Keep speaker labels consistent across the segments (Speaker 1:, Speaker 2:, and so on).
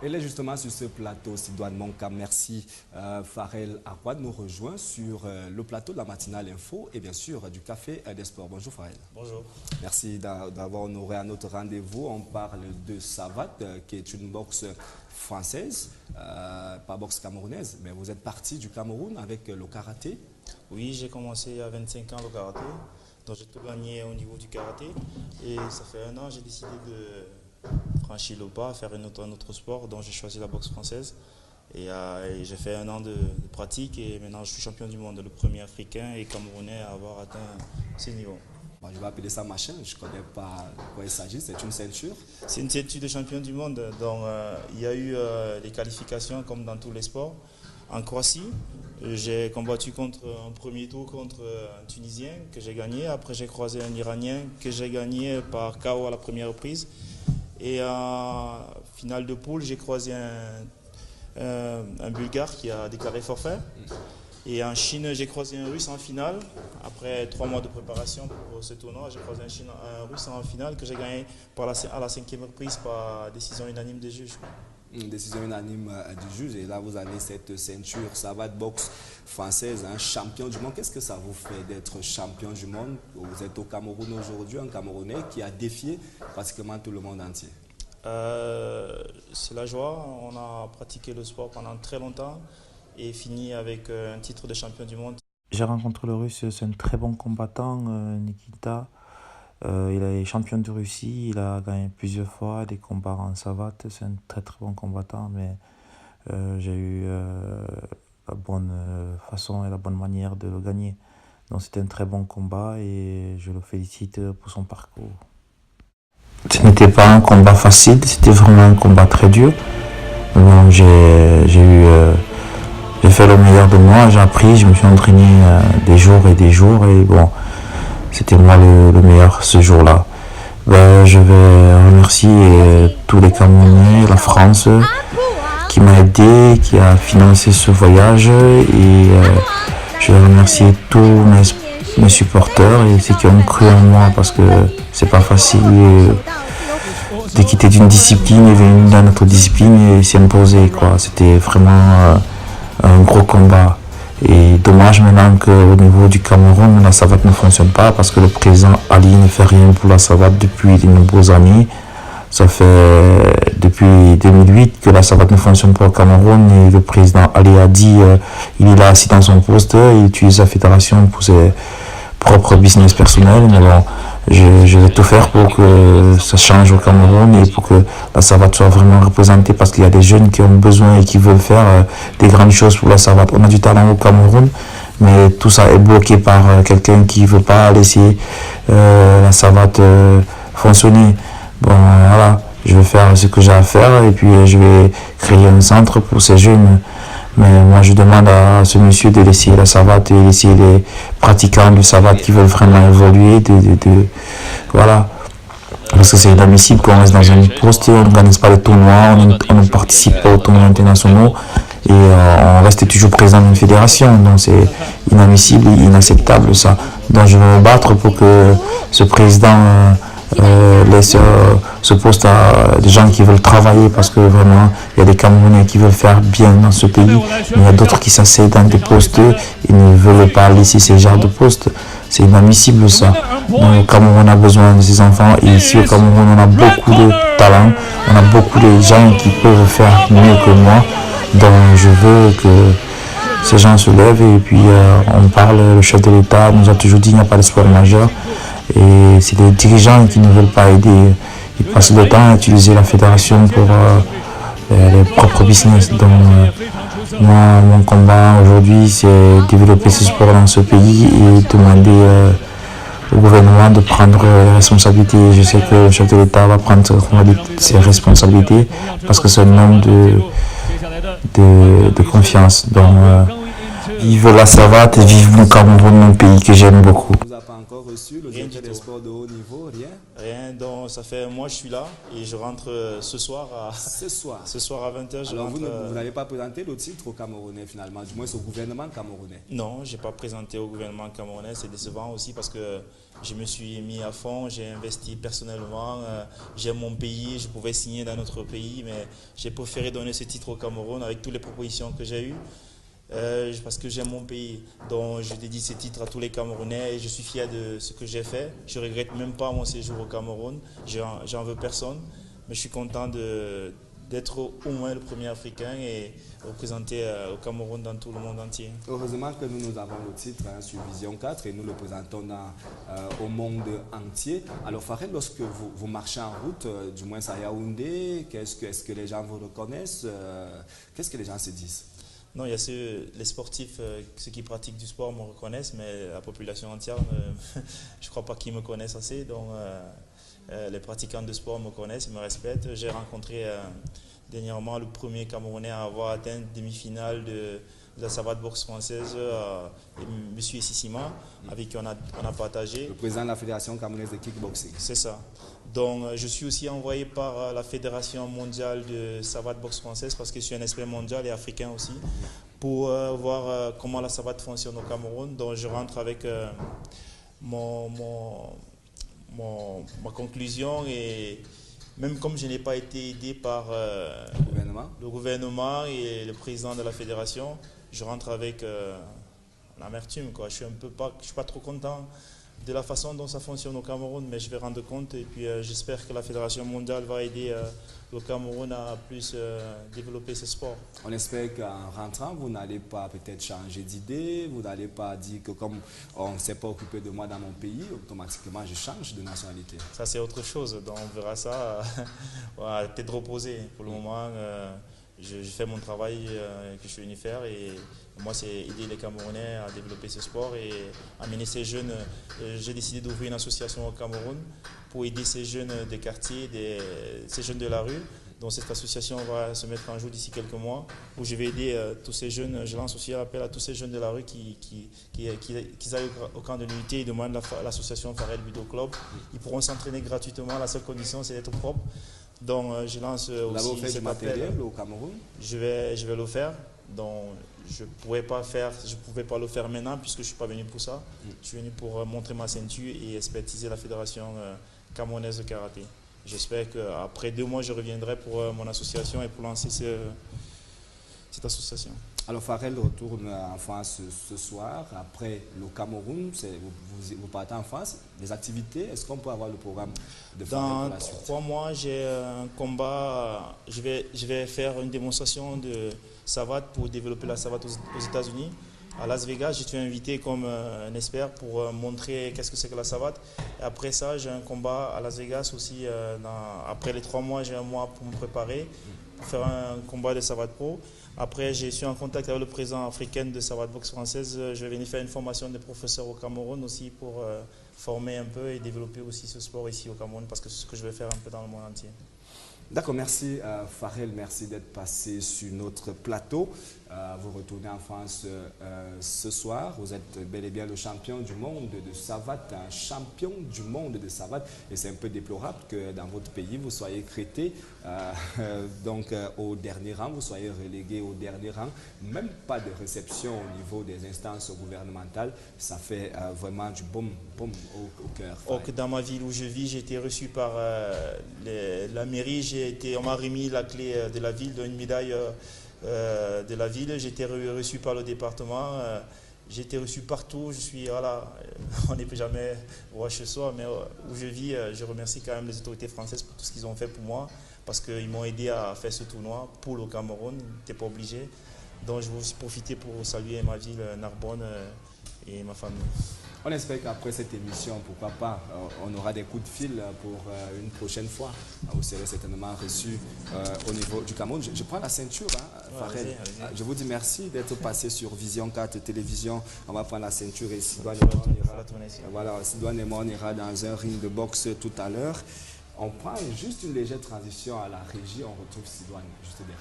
Speaker 1: Elle est justement sur ce plateau, Sidoine Monka. Merci. Farel Arwad nous rejoint sur le plateau de la matinale info et bien sûr du Café des Sports. Bonjour Farel.
Speaker 2: Bonjour.
Speaker 1: Merci d'avoir honoré à notre rendez-vous. On parle de Savat, qui est une boxe française, pas boxe camerounaise, mais vous êtes parti du Cameroun avec le karaté.
Speaker 2: Oui, j'ai commencé à 25 ans le karaté, donc j'ai tout gagné au niveau du karaté. Et ça fait un an, j'ai décidé de franchir le pas, faire un autre sport, donc j'ai choisi la boxe française. Et j'ai fait un an de pratique et maintenant je suis champion du monde, le premier africain et camerounais à avoir atteint ce niveau.
Speaker 1: Bon, je vais appeler ça machin, je ne connais pas de quoi il s'agit, c'est une ceinture.
Speaker 2: C'est une ceinture de champion du monde, donc il y a eu des qualifications comme dans tous les sports. En Croatie, j'ai combattu un premier tour contre un Tunisien que j'ai gagné. Après, j'ai croisé un Iranien que j'ai gagné par KO à la première prise. Et en finale de poule, j'ai croisé un Bulgare qui a déclaré forfait. Et en Chine, j'ai croisé un Russe en finale. Après 3 mois de préparation pour ce tournoi, j'ai croisé un Russe en finale que j'ai gagné à la 5e reprise par décision unanime des juges.
Speaker 1: Une décision unanime du juge et là vous avez cette ceinture Savat boxe française, un champion du monde. Qu'est-ce que ça vous fait d'être champion du monde? Vous êtes au Cameroun aujourd'hui, un Camerounais qui a défié pratiquement tout le monde entier.
Speaker 2: C'est la joie, on a pratiqué le sport pendant très longtemps et fini avec un titre de champion du monde.
Speaker 3: J'ai rencontré le Russe, c'est un très bon combattant, Nikita. Il est champion de Russie, il a gagné plusieurs fois des combats en savate. C'est un très très bon combattant, mais j'ai eu la bonne façon et la bonne manière de le gagner. Donc c'était un très bon combat et je le félicite pour son parcours. Ce n'était pas un combat facile, c'était vraiment un combat très dur. Donc j'ai fait le meilleur de moi, j'ai appris, je me suis entraîné des jours et bon, c'était moi le meilleur ce jour-là. Je vais remercier tous les Camerounais, la France qui m'a aidé, qui a financé ce voyage et je vais remercier tous mes supporters et ceux qui ont cru en moi parce que c'est pas facile de quitter d'une discipline et venir dans notre discipline et s'imposer quoi. C'était vraiment un gros combat. Et dommage maintenant qu'au niveau du Cameroun, la savate ne fonctionne pas parce que le président Ali ne fait rien pour la savate depuis de nombreuses années. Ça fait depuis 2008 que la savate ne fonctionne pas au Cameroun et le président Ali a dit il est là assis dans son poste, il utilise la fédération pour ses propres business personnels. Mais bon, je vais tout faire pour que ça change au Cameroun et pour que la savate soit vraiment représentée parce qu'il y a des jeunes qui ont besoin et qui veulent faire des grandes choses pour la savate. On a du talent au Cameroun, mais tout ça est bloqué par quelqu'un qui ne veut pas laisser la savate fonctionner. Bon, voilà, je vais faire ce que j'ai à faire et puis je vais créer un centre pour ces jeunes. Mais moi, je demande à ce monsieur de laisser la savate et laisser les pratiquants de savate qui veulent vraiment évoluer. Voilà. Parce que c'est inadmissible qu'on reste dans un poste, on n'organise pas de tournois, on ne participe pas aux tournois internationaux et on reste toujours présent dans une fédération. Donc c'est inadmissible et inacceptable ça. Donc je vais me battre pour que ce président laisse ce poste à des gens qui veulent travailler parce que vraiment il y a des Camerounais qui veulent faire bien dans ce pays, mais il y a d'autres qui s'asseyent dans des postes et ne veulent pas laisser ces genres de postes. C'est inadmissible ça. Donc, le Cameroun a besoin de ces enfants et ici au Cameroun on a beaucoup de talent, on a beaucoup de gens qui peuvent faire mieux que moi. Donc je veux que ces gens se lèvent et puis on parle, le chef de l'État nous a toujours dit qu'il n'y a pas d'espoir majeur. Et c'est les dirigeants qui ne veulent pas aider. Ils passent le temps à utiliser la fédération pour les propres business. Donc, moi, mon combat aujourd'hui, c'est développer ce sport dans ce pays et demander au gouvernement de prendre les responsabilités. Je sais que le chef de l'État va prendre ses responsabilités parce que c'est un homme de confiance. Donc, vive la savate et vive mon Cameroun, mon pays que j'aime beaucoup.
Speaker 1: Vous n'avez pas encore reçu le directeur des sports de haut niveau, rien?
Speaker 2: Rien, donc ça fait un mois que je suis là et je rentre ce soir
Speaker 1: Ce soir
Speaker 2: à 20h.
Speaker 1: Alors vous n'avez pas présenté le titre au Camerounais finalement, du moins au gouvernement camerounais?
Speaker 2: Non, je n'ai pas présenté au gouvernement camerounais, c'est décevant aussi parce que je me suis mis à fond, j'ai investi personnellement, j'aime mon pays, je pouvais signer dans notre pays, mais j'ai préféré donner ce titre au Cameroun avec toutes les propositions que j'ai eues. Parce que j'aime mon pays. Donc je dédie ce titre à tous les Camerounais et je suis fier de ce que j'ai fait. Je ne regrette même pas mon séjour au Cameroun. J'en veux personne. Mais je suis content d'être au moins le premier Africain et représenter au Cameroun dans tout le monde entier.
Speaker 1: Heureusement que nous avons le titre sur Vision 4 et nous le présentons au monde entier. Alors Farel, lorsque vous marchez en route, du moins à Yaoundé, est-ce que les gens vous reconnaissent? Qu'est-ce que les gens se disent?
Speaker 2: Non, il y a les sportifs, ceux qui pratiquent du sport me reconnaissent, mais la population entière, je ne crois pas qu'ils me connaissent assez. Donc, les pratiquants de sport me connaissent, me respectent. J'ai rencontré dernièrement le premier Camerounais à avoir atteint une demi-finale de la savate boxe française, M. Sissima, avec qui on a partagé.
Speaker 1: Le président de la Fédération camerounaise de kickboxing.
Speaker 2: C'est ça. Donc, je suis aussi envoyé par la Fédération mondiale de savate boxe française parce que je suis un expert mondial et africain aussi pour voir comment la savate fonctionne au Cameroun. Donc, je rentre avec ma conclusion et même comme je n'ai pas été aidé par le gouvernement et le président de la fédération, je rentre avec l'amertume. Je ne suis pas trop content de la façon dont ça fonctionne au Cameroun, mais je vais rendre compte et puis j'espère que la Fédération mondiale va aider le Cameroun à plus développer ce sport.
Speaker 1: On espère qu'en rentrant, vous n'allez pas peut-être changer d'idée, vous n'allez pas dire que comme on ne s'est pas occupé de moi dans mon pays, automatiquement je change de nationalité.
Speaker 2: Ça c'est autre chose, donc on verra ça à tête reposée. Pour le moment, je fais mon travail que je suis venu faire et moi c'est aider les Camerounais à développer ce sport et amener ces jeunes. J'ai décidé d'ouvrir une association au Cameroun pour aider ces jeunes des quartiers, ces jeunes de la rue. Donc cette association va se mettre en jour d'ici quelques mois où je vais aider tous ces jeunes. Je lance aussi un appel à tous ces jeunes de la rue qui aillent au camp de l'unité et demandent l'association Farel Budo Club. Ils pourront s'entraîner gratuitement. La seule condition c'est d'être propre. Donc je lance aussi
Speaker 1: fait cet matériel au Cameroun.
Speaker 2: Je vais le faire. Donc je ne pouvais pas le faire maintenant puisque je ne suis pas venu pour ça. Je suis venu pour montrer ma ceinture et expertiser la fédération camerounaise de karaté. J'espère qu'après 2 mois, je reviendrai pour mon association et pour lancer cette association.
Speaker 1: Alors Farel retourne en France ce soir. Après le Cameroun, vous partez en France. Les activités, est-ce qu'on peut avoir le programme de Farel pour la suite?
Speaker 2: Dans 3 mois, j'ai un combat. Je vais faire une démonstration de savate pour développer la savate aux États-Unis. À Las Vegas, je suis invité comme un expert pour montrer qu'est-ce que c'est que la savate. Et après ça, j'ai un combat à Las Vegas aussi. Après les 3 mois, j'ai 1 mois pour me préparer, pour faire un combat de savate pro. Après, je suis en contact avec le président africain de savate boxe française. Je vais venir faire une formation de professeur au Cameroun aussi pour former un peu et développer aussi ce sport ici au Cameroun parce que c'est ce que je vais faire un peu dans le monde entier.
Speaker 1: D'accord, merci Farel, merci d'être passé sur notre plateau. Vous retournez en France ce soir. Vous êtes bel et bien le champion du monde de savate, un champion du monde de savate. Et c'est un peu déplorable que dans votre pays, vous soyez crété au dernier rang, vous soyez relégué au dernier rang. Même pas de réception au niveau des instances gouvernementales. Ça fait vraiment du baume au cœur.
Speaker 2: Dans ma ville où je vis, j'ai été reçu par la mairie. On m'a remis la clé de la ville, une médaille de la ville. J'ai été reçu par le département. J'ai été reçu partout. On n'est plus jamais roi chez soi, mais où je vis, je remercie quand même les autorités françaises pour tout ce qu'ils ont fait pour moi, parce qu'ils m'ont aidé à faire ce tournoi pour le Cameroun. Ils n'étaient pas obligés. Donc je vais aussi profiter pour saluer ma ville, Narbonne, et ma famille.
Speaker 1: On espère qu'après cette émission, pourquoi pas, on aura des coups de fil pour une prochaine fois. Vous serez certainement reçu au niveau du Cameroun. Je prends la ceinture, Farel. Allez-y. Je vous dis merci d'être passé sur Vision 4 Télévision. On va prendre la ceinture et Sidoine et moi, on ira dans un ring de boxe tout à l'heure. On prend juste une légère transition à la régie. On retrouve Sidoine juste derrière.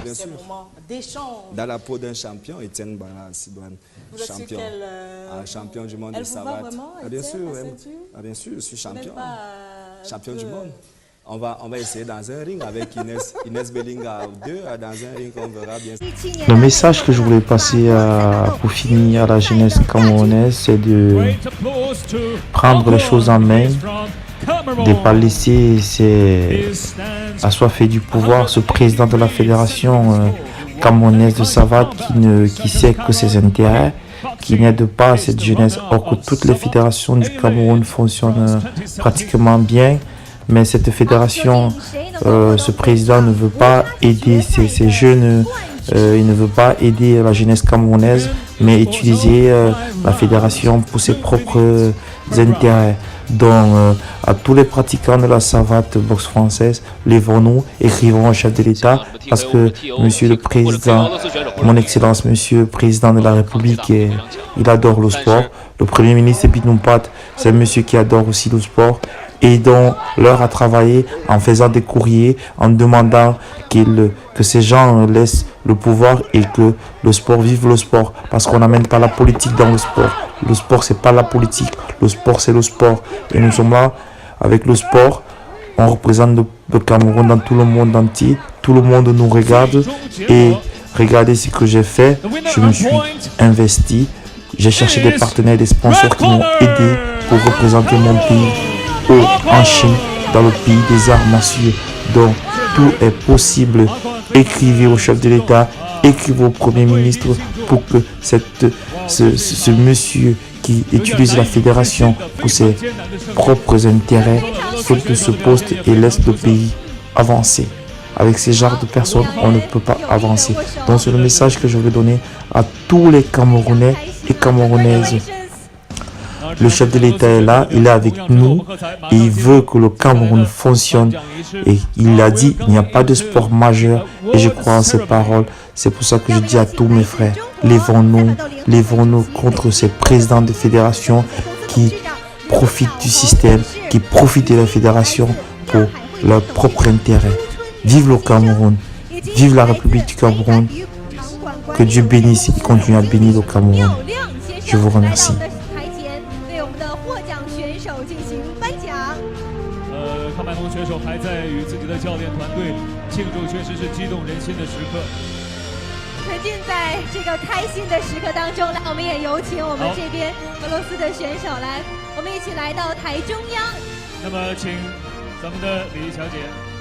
Speaker 1: bien
Speaker 4: ces
Speaker 1: sûr.
Speaker 4: moments d'échange.
Speaker 1: Dans la peau d'un champion, Etienne Bala Sidouane,
Speaker 4: Vous êtes
Speaker 1: champion.
Speaker 4: sur quel,
Speaker 1: Champion du monde
Speaker 4: elle
Speaker 1: de
Speaker 4: vous va
Speaker 1: savate.
Speaker 4: vraiment,
Speaker 1: Bien
Speaker 4: Etienne,
Speaker 1: sûr,
Speaker 4: la ceinture?
Speaker 1: bien sûr, je suis champion.
Speaker 4: Même pas,
Speaker 1: Champion
Speaker 4: peu-
Speaker 1: du monde. On va essayer dans un ring avec Inès Bellinga 2, dans un ring on verra bien.
Speaker 3: Le message que je voulais passer pour finir à la jeunesse camerounaise, c'est de prendre les choses en main, de ne pas laisser assoiffé du pouvoir ce président de la fédération camerounaise de savate qui sait que ses intérêts, qui n'aide pas cette jeunesse, or que toutes les fédérations du Cameroun fonctionnent pratiquement bien. Mais cette fédération, ce président ne veut pas aider ces jeunes, il ne veut pas aider la jeunesse camerounaise, mais utiliser la fédération pour ses propres intérêts. Donc, à tous les pratiquants de la savate boxe française, lèvons-nous, écrivons au chef de l'État, parce que Monsieur le Président, mon Excellence, Monsieur le Président de la République, il adore le sport. Le Premier ministre Binoumpat, c'est un monsieur qui adore aussi le sport. Aidons-leur à travailler en faisant des courriers, en demandant que ces gens laissent le pouvoir et que le sport vive le sport. Parce qu'on n'amène pas la politique dans le sport. Le sport, c'est pas la politique. Le sport, c'est le sport. Et nous sommes là avec le sport. On représente le Cameroun dans tout le monde entier. Tout le monde nous regarde. Et regardez ce que j'ai fait. Je me suis investi. J'ai cherché des partenaires, des sponsors qui m'ont aidé pour représenter mon pays en Chine, dans le pays des arts martiaux. Donc tout est possible. Écrivez au chef de l'État, écrivez au Premier ministre pour que ce monsieur qui utilise la fédération pour ses propres intérêts saute de ce poste et laisse le pays avancer. Avec ces genres de personnes, on ne peut pas avancer. Donc c'est le message que je veux donner à tous les Camerounais et Camerounaises. Le chef de l'État est là, il est avec nous et il veut que le Cameroun fonctionne. Et il a dit, il n'y a pas de sport majeur et je crois en ses paroles. C'est pour ça que je dis à tous mes frères, lèvons-nous contre ces présidents de fédération qui profitent du système, qui profitent de la fédération pour leur propre intérêt. Vive le Cameroun, vive la République du Cameroun. Que Dieu bénisse et continue à bénir le Cameroun. Je vous remercie.
Speaker 5: 喀麦隆选手还在与自己的教练团队庆祝，确实是激动人心的时刻。
Speaker 6: 沉浸在这个开心的时刻当中，来，我们也有请我们这边俄罗斯的选手来，我们一起来到台中央。
Speaker 5: 那么，请咱们的李小姐。